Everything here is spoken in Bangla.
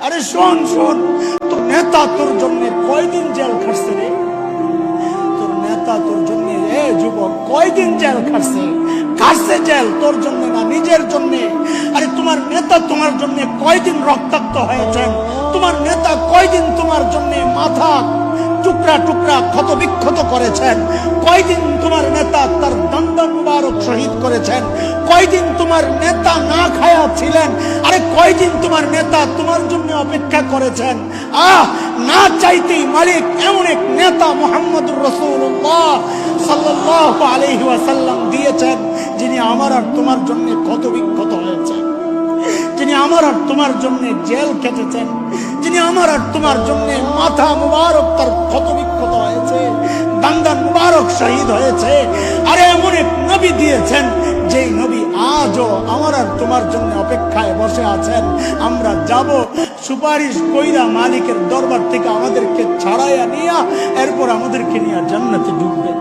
আরে শোন শোন, তোর নেতা তোর জন্য কয়দিন জেল খাটছে রে? তোর নেতা তোর জন্য, এ যুবক, কয়দিন জেল খাটছে? খাটছে জেল তোর জন্য না, নিজের জন্য। আরে তোমার নেতা তোমার জন্য কয়দিন রক্তাক্ত হয়েছেন? তোমার নেতা কয়দিন তোমার জন্য মাথা টুকরা টুকরা ক্ষত বিক্ষত করেছেন? কয়দিন তোমার নেতা তার দন্দন মুবারক শহীদ করেছেন? কয়দিন তোমার নেতা না খায়া ছিলেন? আরে কয়দিন তোমার নেতা তোমার জন্য অপেক্ষা করেছেন? না চাইতেই মালিক এমন এক নেতা মুহাম্মদুর রাসূলুল্লাহ সাল্লাল্লাহু আলাইহি ওয়াসাল্লাম দিয়েছেন, যিনি আমার আর তোমার জন্য ক্ষত বিক্ষত হয়েছেন, যিনি আমার আর তোমার জন্য জেল কেটেছেন, যিনি আমার আর তোমার জন্য মাথা মুবারক তার ক্ষত বিক্ষত হয়েছে, দান্দান মুবারক শহীদ হয়েছে। আরে এমন এক নবী দিয়েছেন, যেই নবী আজও আমার আর তোমার জন্য অপেক্ষায় বসে আছেন। আমরা যাব সুপারিশ কইরা মালিকের দরবার থেকে আমাদেরকে ছাড়াইয়া নিয়া এরপর আমাদেরকে নিয়ে জান্নাতে ঢুকবে।